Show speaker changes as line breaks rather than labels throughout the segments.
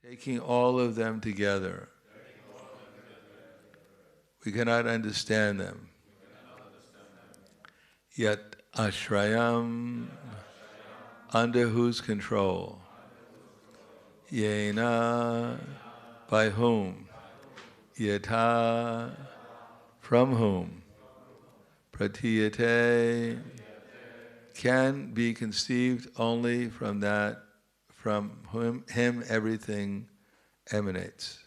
taking all of them together. We cannot understand them. Yet ashrayam, under whose control? Yena, by whom? Yata, from whom? Pratiyate, can be conceived only from that, from whom him everything emanates.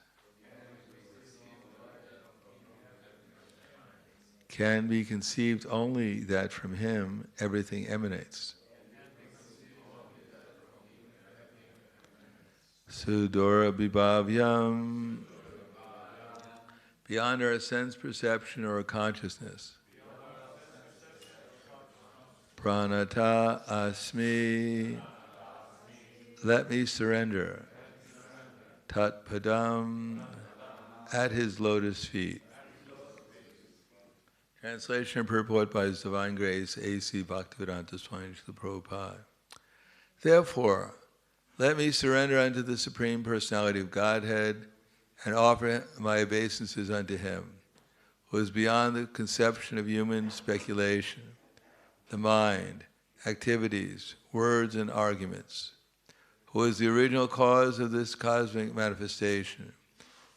Can be conceived only that from him everything emanates. Sudora bibhavyam, beyond our sense perception or consciousness. Pranata asmi, let me surrender. Tat padam, at his lotus feet. Translation and purport by His Divine Grace, A.C. Bhakti-Vedanta Swami Prabhupada. Therefore, let me surrender unto the Supreme Personality of Godhead and offer my obeisances unto Him, who is beyond the conception of human speculation, the mind, activities, words, and arguments, who is the original cause of this cosmic manifestation,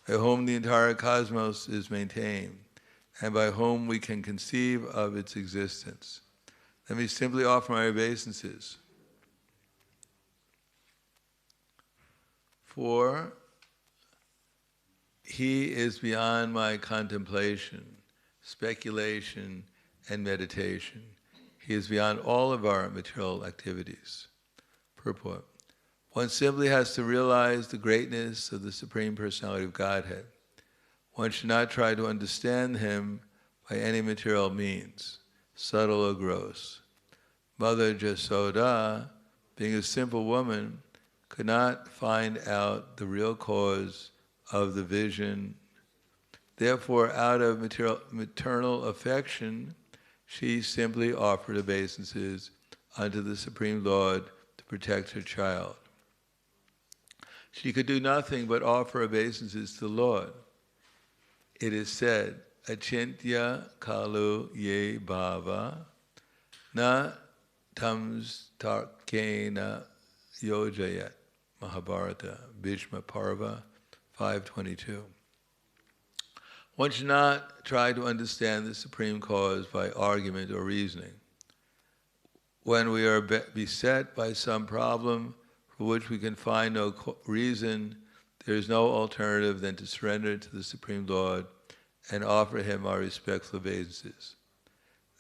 by whom the entire cosmos is maintained, and by whom we can conceive of its existence. Let me simply offer my obeisances. For He is beyond my contemplation, speculation, and meditation. He is beyond all of our material activities. Purport. One simply has to realize the greatness of the Supreme Personality of Godhead. One should not try to understand Him by any material means, subtle or gross. Mother Jasoda, being a simple woman, could not find out the real cause of the vision. Therefore, out of maternal affection, she simply offered obeisances unto the Supreme Lord to protect her child. She could do nothing but offer obeisances to the Lord. It is said, Achintya kalu ye bhava, na tams tarkena yojayat. Mahabharata, Bhishma Parva, 5:22. One should not try to understand the Supreme Cause by argument or reasoning. When we are beset by some problem for which we can find no reason, there is no alternative than to surrender to the Supreme Lord and offer Him our respectful obeisances.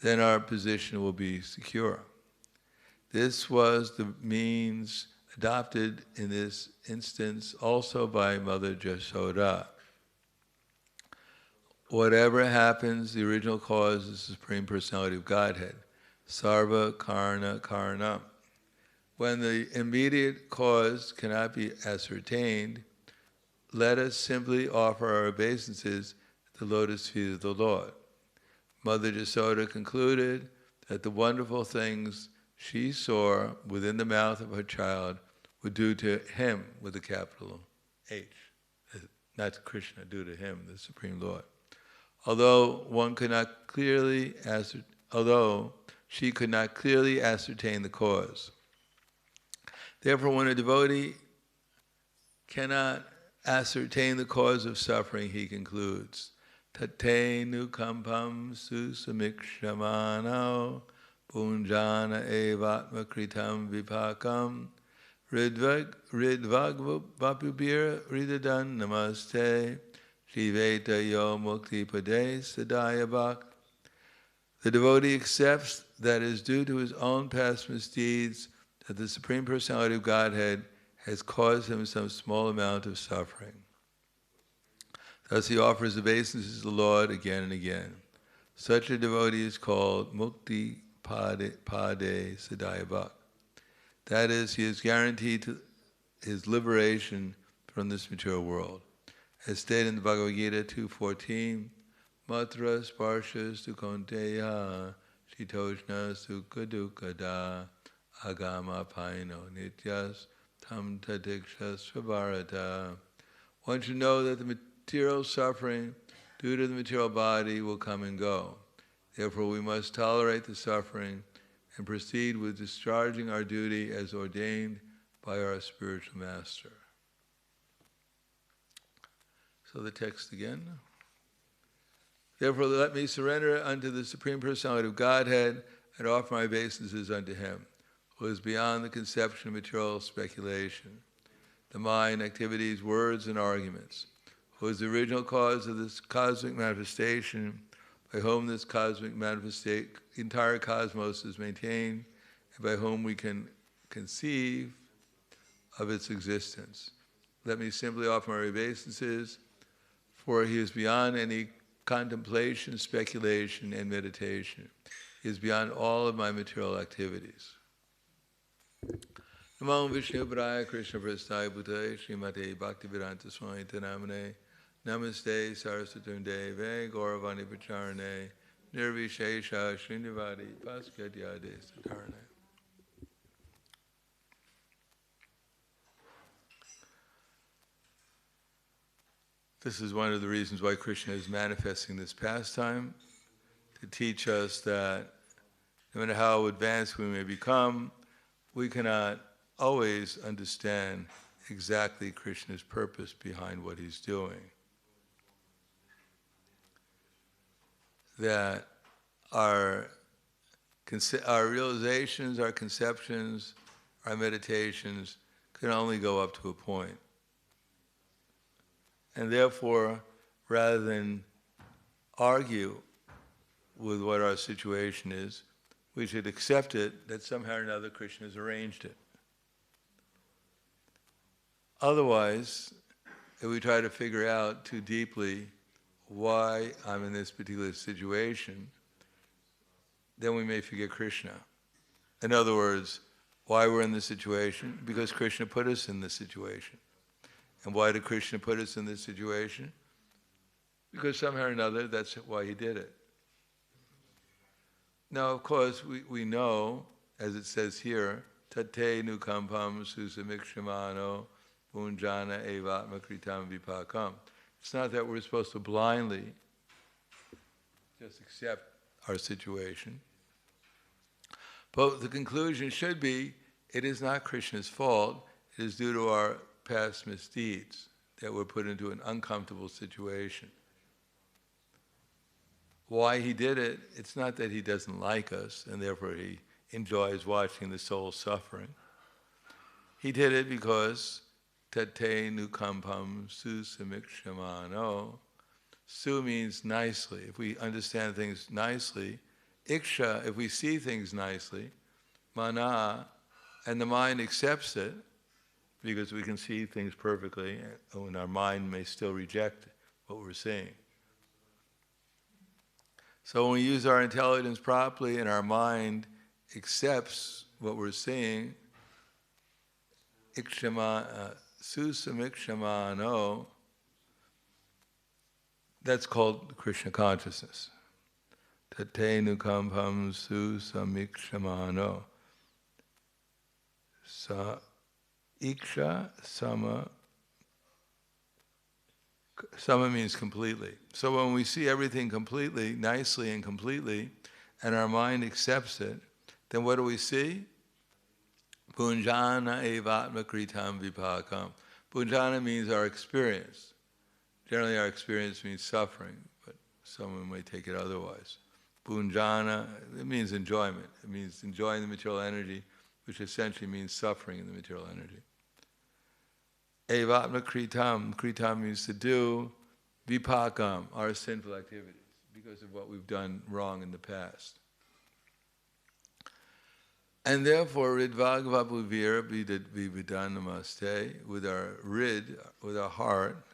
Then our position will be secure. This was the means adopted in this instance also by Mother Jasoda. Whatever happens, the original cause is the Supreme Personality of Godhead, Sarva Karna Karnam. When the immediate cause cannot be ascertained, let us simply offer our obeisances at the lotus feet of the Lord. Mother Jasoda concluded that the wonderful things she saw within the mouth of her child would do to him with a capital H, not Krishna, do to him, the Supreme Lord. Although she could not clearly ascertain the cause. Therefore, when a devotee cannot ascertain the cause of suffering, he concludes, Tate nukampam susamikshamano punjana evatma kritam vipakam ridvagvapubir ridadan namaste shiveta yo mukti pade sadayabhak. The devotee accepts that it is due to his own past misdeeds that the Supreme Personality of Godhead has caused him some small amount of suffering. Thus he offers obeisances to the Lord again and again. Such a devotee is called Mukti Pade Sadayabhak. That is, he is guaranteed to his liberation from this material world. As stated in the Bhagavad Gita 2.14, Matra Sparshas tu Konteya Shitoshna Sukadukada Agama Paino Nityas tam tadiksha svabarata. One should know that the material suffering due to the material body will come and go. Therefore, we must tolerate the suffering and proceed with discharging our duty as ordained by our spiritual master. So the text again. Therefore, let me surrender unto the Supreme Personality of Godhead and offer my obeisances unto Him, who is beyond the conception of material speculation, the mind, activities, words, and arguments, who is the original cause of this cosmic manifestation, by whom this cosmic entire cosmos is maintained, and by whom we can conceive of its existence. Let me simply offer my obeisances, for He is beyond any contemplation, speculation, and meditation. He is beyond all of my material activities. Namo Vishnu Padaya Krishna Prasthaya Bhutaya Srimate Bhakti-vedanta Swami Namane Namaste Saraswatam Deve Gauravani Pacharane Nirvishesha Srinivadi Paskadyade Satarane. This is one of the reasons why Krishna is manifesting this pastime, to teach us that no matter how advanced we may become, we cannot always understand exactly Krishna's purpose behind what He's doing. That our realizations, our conceptions, our meditations can only go up to a point. And therefore, rather than argue with what our situation is, we should accept it that somehow or another Krishna has arranged it. Otherwise, if we try to figure out too deeply why I'm in this particular situation, then we may forget Krishna. In other words, why we're in this situation? Because Krishna put us in this situation. And why did Krishna put us in this situation? Because somehow or another, that's why He did it. Now, of course, we know, as it says here, tate nukampam susamikshimano punjana evatma kritam vipakam. It's not that we're supposed to blindly just accept our situation. But the conclusion should be, it is not Krishna's fault, it is due to our past misdeeds that we're put into an uncomfortable situation. Why He did it, it's not that He doesn't like us and therefore He enjoys watching the soul suffering. He did it because tate nukampam susamikshimano. Su means nicely. If we understand things nicely, iksha, if we see things nicely, mana, and the mind accepts it, because we can see things perfectly, and our mind may still reject what we're seeing. So when we use our intelligence properly and our mind accepts what we're seeing, susamikshimano, that's called Krishna consciousness. Tate nukampam susamikshimano. Sa iksha sama. Sama means completely. So when we see everything completely, nicely and completely, and our mind accepts it, then what do we see? Punjana evatma kritam vipakam. Punjana means our experience. Generally our experience means suffering, but someone may take it otherwise. Punjana, it means enjoyment. It means enjoying the material energy, which essentially means suffering in the material energy. Evatma kritam, kritam means to do, vipakam, our sinful activities, because of what we've done wrong in the past. And therefore, ridvagvapuvira vividanamaste, with our rid, with our heart,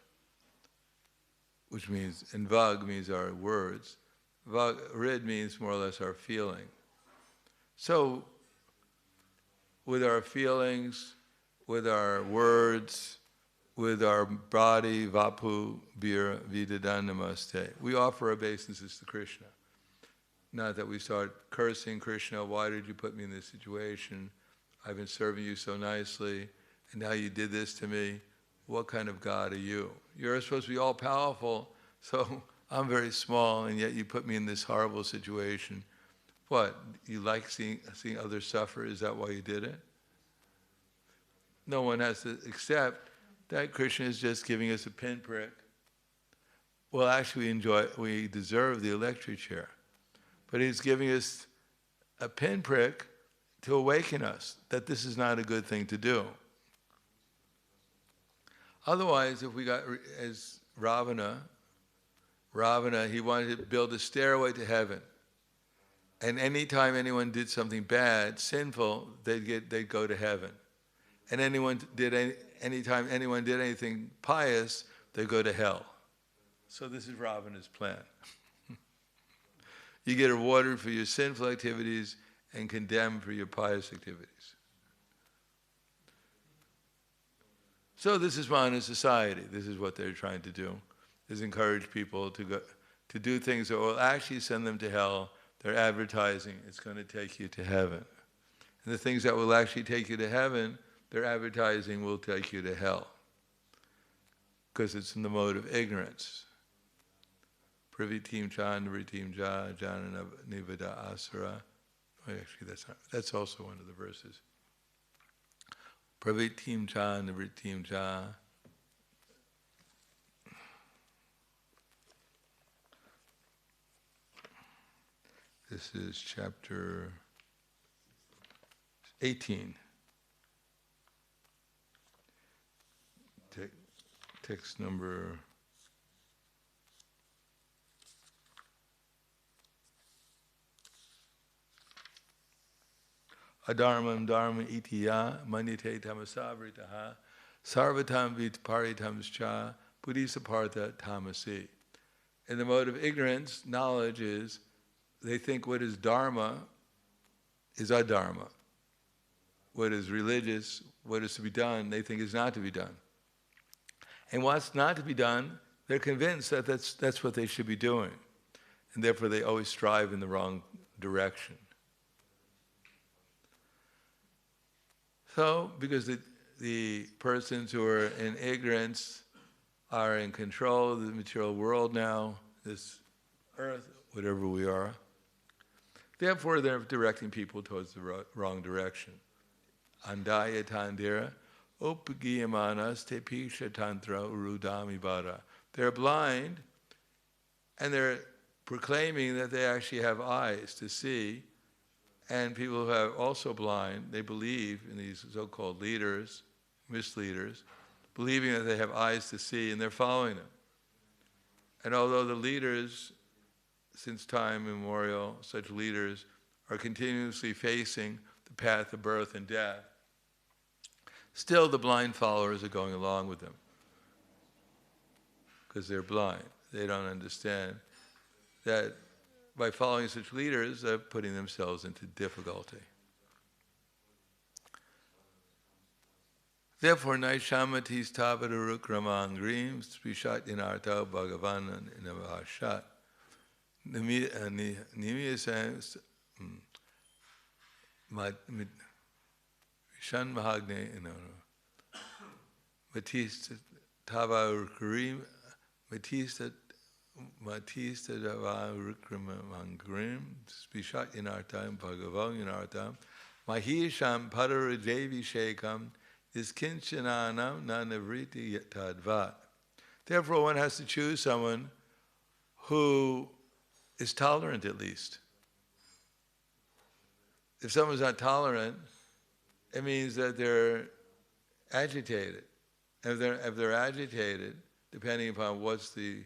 which means, and vag means our words, rid means more or less our feeling. So, with our feelings, with our words, with our body, vapu, bir, vidadanamaste, we offer obeisances to Krishna. Not that we start cursing Krishna, why did you put me in this situation? I've been serving you so nicely. and now you did this to me. What kind of God are you? You're supposed to be all-powerful, so I'm very small, and yet you put me in this horrible situation. What? You like seeing others suffer? Is that why you did it? No one has to accept that Krishna is just giving us a pinprick. Well, actually, we deserve the electric chair, but he's giving us a pinprick to awaken us that this is not a good thing to do. Otherwise, if we got as Ravana, he wanted to build a stairway to heaven. And anytime anyone did something bad, sinful, they'd go to heaven. And anytime anyone did anything pious, they'd go to hell. So this is Ravana's plan. You get rewarded for your sinful activities and condemned for your pious activities. So this is modern society. This is what they're trying to do, is encourage people to do things that will actually send them to hell. They're advertising, it's going to take you to heaven. And the things that will actually take you to heaven, their advertising will take you to hell. Because it's in the mode of ignorance. Pravitim cha, nivritim ja, jana nivada asara. Oh, actually, that's also one of the verses. Pravitim cha, nivritim ja. This is chapter 18. Text number Adharmam dharma itiya manite tamasavritaha sarvatam vitparitamscha buddhisapartha tamasi. In the mode of ignorance, knowledge is, they think what is dharma is adharma. What is religious, what is to be done, they think is not to be done. And what's not to be done, they're convinced that that's what they should be doing. And therefore they always strive in the wrong direction. So, because the persons who are in ignorance are in control of the material world now, this earth, whatever we are, therefore they're directing people towards the wrong direction. Andaya tandira upagiyamanas tepisha tantra urudami vara. They're blind, and they're proclaiming that they actually have eyes to see. And people who are also blind, they believe in these so-called leaders, misleaders, believing that they have eyes to see, and they're following them. And although the leaders, since time immemorial, such leaders are continuously facing the path of birth and death, still the blind followers are going along with them. Because they're blind. They don't understand that by following such leaders, they're putting themselves into difficulty. Therefore, Naishamatis Tavadarukramanggrim Spishat Inarta Bhagavan Inavashat Nimiyasans Vishan Mahagne Matista Tavarukrim Matista Davarukramanggrim Spishat Inartam Bhagavan Inartam Mahisham Padaradevi Shekam is kinchananam nanavriti tadvat. Therefore, one has to choose someone who is tolerant at least. If someone's not tolerant, it means that they're agitated. If they're agitated, depending upon what's the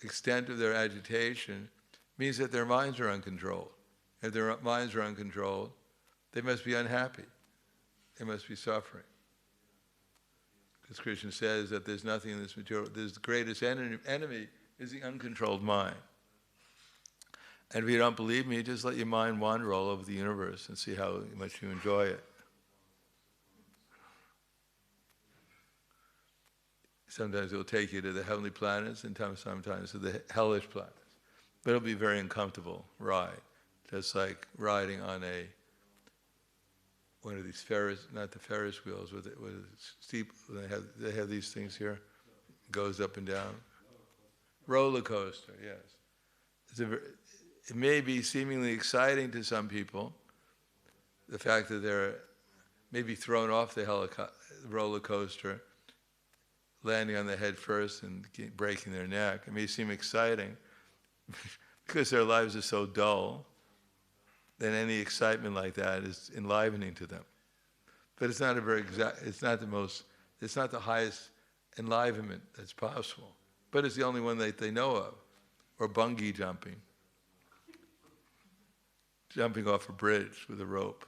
extent of their agitation, means that their minds are uncontrolled. If their minds are uncontrolled, they must be unhappy. They must be suffering. Because Krishna says that there's nothing in this material, the greatest enemy is the uncontrolled mind. And if you don't believe me, just let your mind wander all over the universe and see how much you enjoy it. Sometimes it will take you to the heavenly planets and sometimes to the hellish planets. But it'll be a very uncomfortable ride, just like riding on one of these not the Ferris wheels, with steep. They have these things here, goes up and down. Roller coaster, yes. It may be seemingly exciting to some people, the fact that they're maybe thrown off the roller coaster, landing on their head first and breaking their neck. It may seem exciting because their lives are so dull. Then any excitement like that is enlivening to them. But it's not it's not the highest enlivenment that's possible. But it's the only one that they know of. Or bungee jumping. Jumping off a bridge with a rope.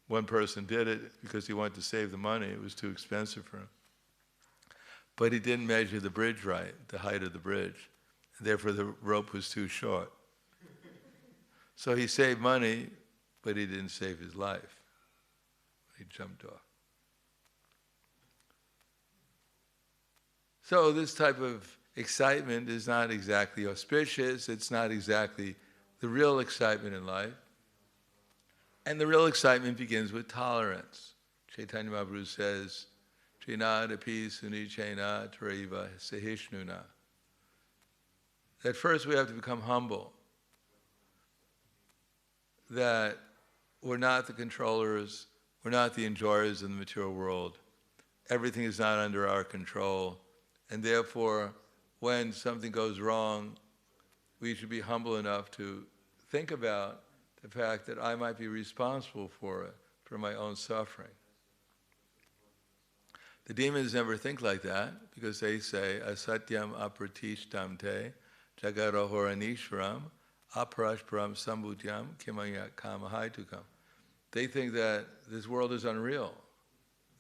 One person did it because he wanted to save the money. It was too expensive for him. But he didn't measure the bridge right, the height of the bridge. Therefore the rope was too short. So he saved money, but he didn't save his life. He jumped off. So this type of excitement is not exactly auspicious. It's not exactly the real excitement in life. And the real excitement begins with tolerance. Chaitanya Mahaprabhu says, Trinadapi sunichena traiva sahishnuna. That first we have to become humble. That we're not the controllers, we're not the enjoyers in the material world. Everything is not under our control. And therefore, when something goes wrong, we should be humble enough to think about the fact that I might be responsible for it, for my own suffering. The demons never think like that because they say, asatyam apratishtam te jagarohoranishvaram aparashparam sambutyam kimayat kamahaitukam. They think that this world is unreal.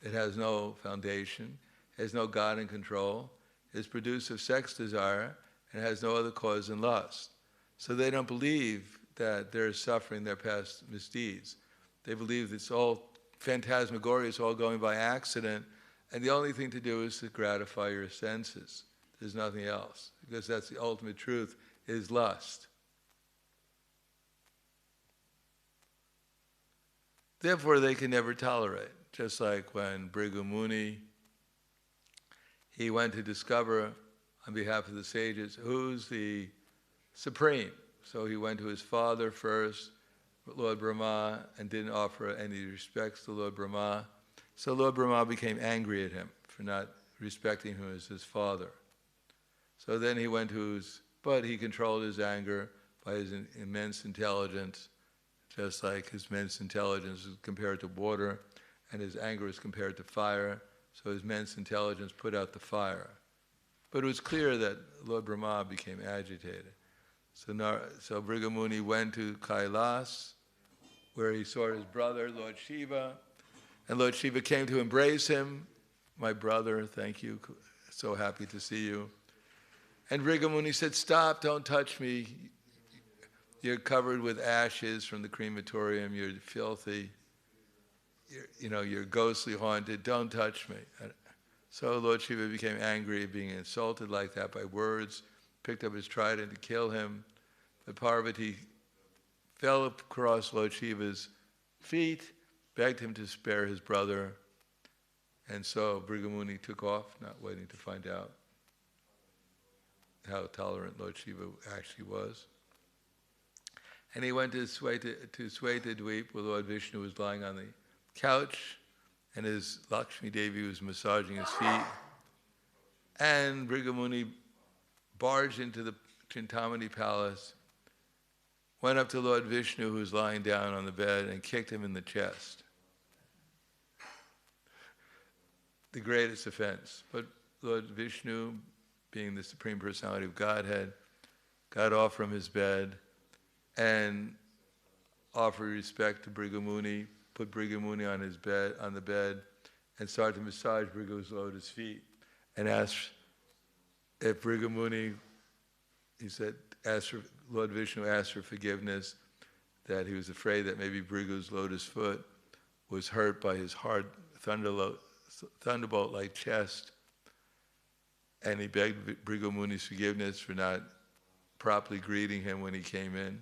It has no foundation, has no God in control, is produced of sex desire, and has no other cause than lust. So they don't believe that they're suffering their past misdeeds. They believe it's all phantasmagorious, all going by accident, and the only thing to do is to gratify your senses. There's nothing else, because that's the ultimate truth, is lust. Therefore, they can never tolerate. Just like when Bhrigu Muni, he went to discover, on behalf of the sages, who's the supreme. So he went to his father first, Lord Brahma, and didn't offer any respects to Lord Brahma. So Lord Brahma became angry at him for not respecting him as his father. So then he went to but he controlled his anger by his immense intelligence, just like his immense intelligence is compared to water, and his anger is compared to fire. So his immense intelligence put out the fire. But it was clear that Lord Brahma became agitated. So Bhrigu Muni went to Kailas, where he saw his brother, Lord Shiva, and Lord Shiva came to embrace him. My brother, thank you, so happy to see you. And Bhrigu Muni said, stop, don't touch me. You're covered with ashes from the crematorium, you're filthy, you're ghostly haunted, don't touch me. So Lord Shiva became angry at being insulted like that by words, picked up his trident to kill him. But Parvati fell across Lord Shiva's feet, begged him to spare his brother, and so Bhrigu Muni took off, not waiting to find out how tolerant Lord Shiva actually was. And he went to Sweta Dweep, where Lord Vishnu was lying on the couch, and his Lakshmi Devi was massaging his feet. And Bhrigu Muni barged into the Chintamani palace, went up to Lord Vishnu, who was lying down on the bed, and kicked him in the chest. The greatest offense. But Lord Vishnu, being the Supreme Personality of Godhead, got off from his bed and offered respect to Bhrigu Muni, put Bhrigu Muni on the bed, and started to massage Bhrigu's lotus feet, and asked if Bhrigu Muni, Lord Vishnu asked for forgiveness, that he was afraid that maybe Bhrigu's lotus foot was hurt by his hard thunderbolt-like chest, and he begged Bhrigu Muni's forgiveness for not properly greeting him when he came in,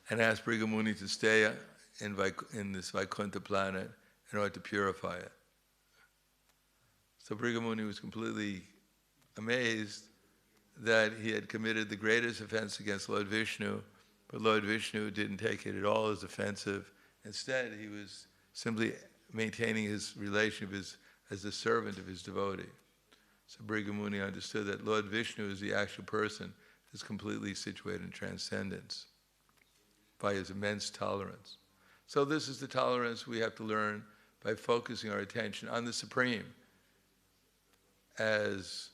and asked Bhrigu Muni to stay in this Vaikuntha planet in order to purify it. So Brigamuni was completely amazed that he had committed the greatest offense against Lord Vishnu, but Lord Vishnu didn't take it at all as offensive. Instead, he was simply maintaining his relationship as the servant of his devotee. So Brigamuni understood that Lord Vishnu is the actual person who's completely situated in transcendence by his immense tolerance. So this is the tolerance we have to learn by focusing our attention on the Supreme. As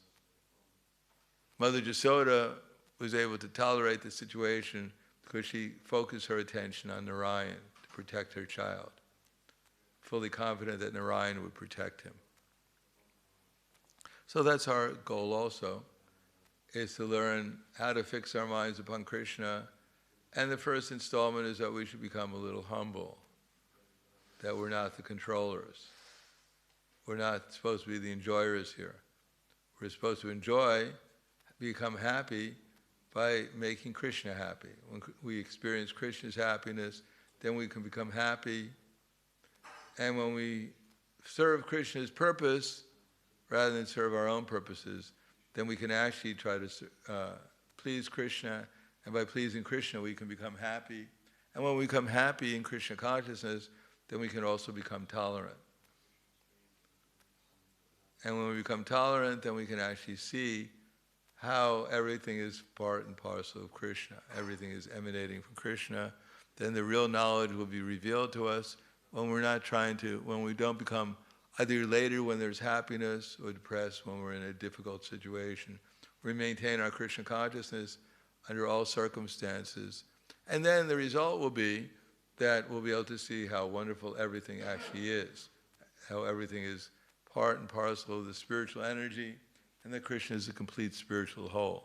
Mother Jasoda was able to tolerate the situation because she focused her attention on Narayan to protect her child, fully confident that Narayan would protect him. So that's our goal also, is to learn how to fix our minds upon Krishna. And the first installment is that we should become a little humble, that we're not the controllers. We're not supposed to be the enjoyers here. We're supposed to enjoy, become happy by making Krishna happy. When we experience Krishna's happiness, then we can become happy. And when we serve Krishna's purpose, rather than serve our own purposes, then we can actually try to please Krishna, and by pleasing Krishna we can become happy. And when we become happy in Krishna consciousness, then we can also become tolerant. And when we become tolerant, then we can actually see how everything is part and parcel of Krishna. Everything is emanating from Krishna. Then the real knowledge will be revealed to us when we're not trying to, when we don't become either later when there's happiness or depressed when we're in a difficult situation. We maintain our Krishna consciousness under all circumstances. And then the result will be that we'll be able to see how wonderful everything actually is, how everything is part and parcel of the spiritual energy, and that Krishna is a complete spiritual whole.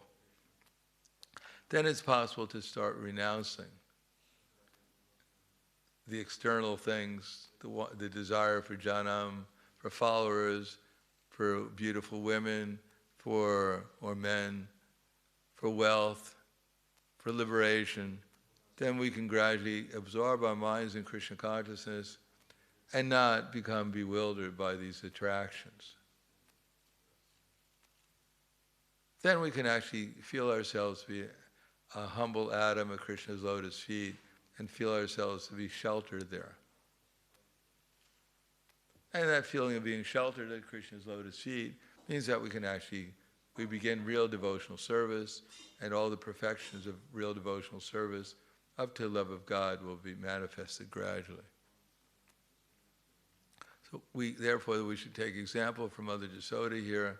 Then it's possible to start renouncing the external things, the desire for janam, for followers, for beautiful women, or men, for wealth, for liberation. Then we can gradually absorb our minds in Krishna consciousness and not become bewildered by these attractions. Then we can actually feel ourselves to be a humble atom at Krishna's lotus feet and feel ourselves to be sheltered there. And that feeling of being sheltered at Krishna's lotus feet means that we begin real devotional service, and all the perfections of real devotional service up to the love of God will be manifested gradually. So therefore we should take example from Mother Jasoda here,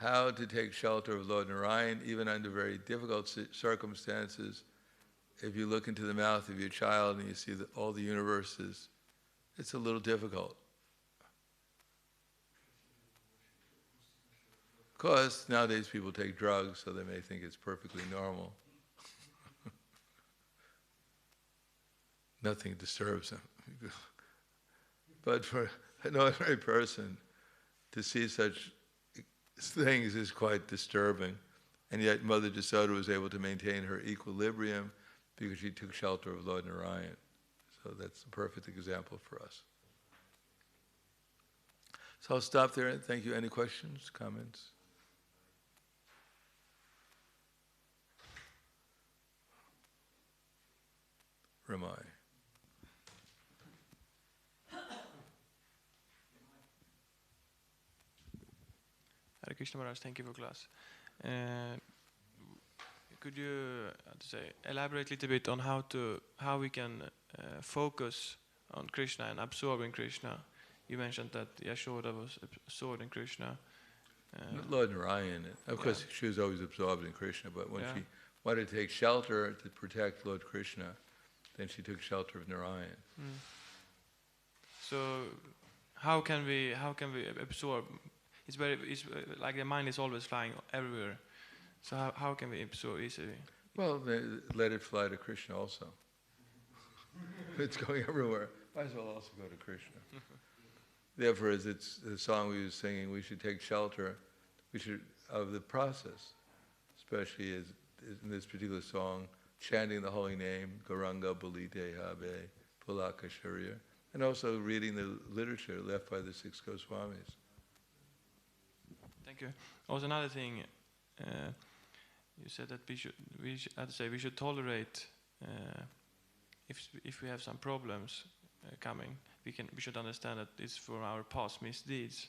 how to take shelter of Lord Narayan, even under very difficult circumstances. If you look into the mouth of your child and you see all the universes, it's a little difficult. Of course, nowadays people take drugs, so they may think it's perfectly normal. Nothing disturbs them. But for an ordinary person, to see such things is quite disturbing. And yet Mother Jasoda was able to maintain her equilibrium because she took shelter of Lord Narayan. So that's a perfect example for us. So I'll stop there. Thank you. Any questions, comments? Ramai.
Hare Krishna Maharaj, thank you for class. Could you elaborate a little bit on how we can focus on Krishna and absorbing Krishna? You mentioned that Yashoda was absorbed in Krishna.
Lord Narayan, of course, she was always absorbed in Krishna, but when she wanted to take shelter to protect Lord Krishna, then she took shelter of Narayan.
So, how can we absorb? It's like the mind is always flying everywhere. So how can we absorb easily?
Well, let it fly to Krishna also. If it's going everywhere, might as well also go to Krishna. Therefore, as it's the song we were singing, we should take shelter of the process, especially as in this particular song, chanting the holy name, Gauranga Balite Habe, Pulaka Sharir, and also reading the literature left by the 6 Goswamis.
Thank you. Also, another thing, you said that we should tolerate if we have some problems coming. We should understand that it's for our past misdeeds.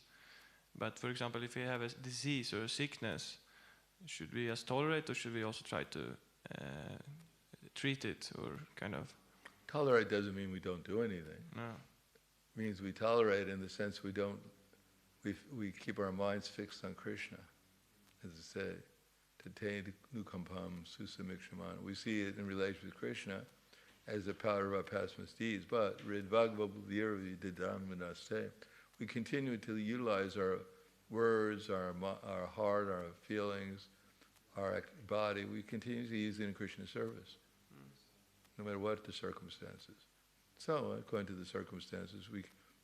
But for example, if we have a disease or a sickness, should we just tolerate, or should we also try to treat it, or kind of?
Tolerate doesn't mean we don't do anything.
No.
It means we tolerate in the sense we keep our minds fixed on Krishna, as I say, Tate nukampam susamikshamana. We see it in relation with Krishna as the power of our past misdeeds, but we continue to utilize our words, our heart, our feelings, our body. We continue to use it in Krishna's service, no matter what the circumstances. So, according to the circumstances,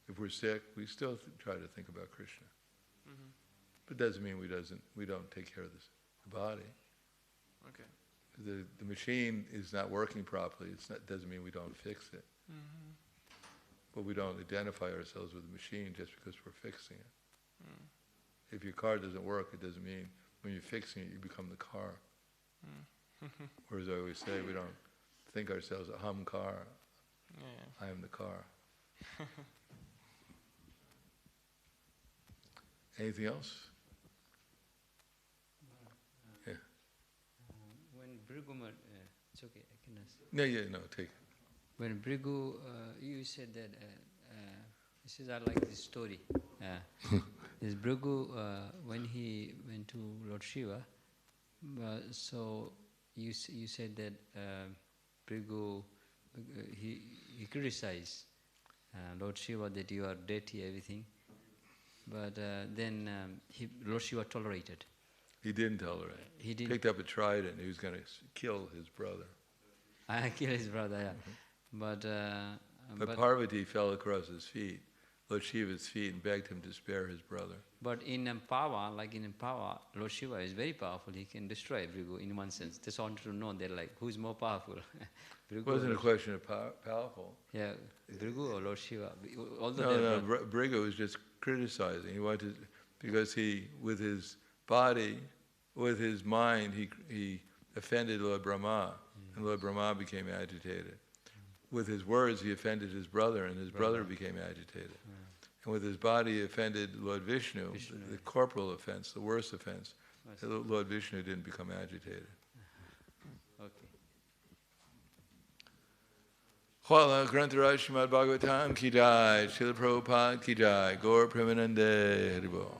if we're sick, we still try to think about Krishna.
Mm-hmm.
But it doesn't mean we don't take care of the body.
Okay.
The machine is not working properly. It doesn't mean we don't fix it.
Mm-hmm.
But we don't identify ourselves with the machine just because we're fixing it.
Mm.
If your car doesn't work, it doesn't mean when you're fixing it, you become the car.
Mm.
Or as I always say, we don't think ourselves a hum car.
Yeah.
I am the car. Anything else? Yeah.
When Bhrigu, it's okay, I can ask.
No, take it.
When Bhrigu, you said that, this is, I like this story. This Bhrigu, when he went to Lord Shiva, so you said that Bhrigu, he criticized Lord Shiva that you are dirty, everything. But then Lord Shiva tolerated.
He didn't tolerate.
He didn't.
Picked up a trident. He was going to kill his brother.
I killed his brother, yeah. But
Parvati fell across his feet, Lord Shiva's feet, and begged him to spare his brother.
But in Pava, like in Pava, Lord Shiva is very powerful. He can destroy Bhrigu in one sense. Just wanted to know that, like, who's more powerful?
It wasn't a question of powerful.
Yeah, Bhrigu or Lord Shiva?
No, Bhrigu was just criticizing. He wanted, because he, with his body, with his mind, he offended Lord Brahma, and Lord Brahma became agitated. With his words, he offended his brother, and his brother became agitated. And with his body, he offended Lord Vishnu, the corporal offense, the worst offense. Lord Vishnu didn't become agitated.
Okay.
Hwala Grantaraj srimad-bhagavatam ki jai, Srila Prabhupada ki jai, Gaur Premanande Haribol.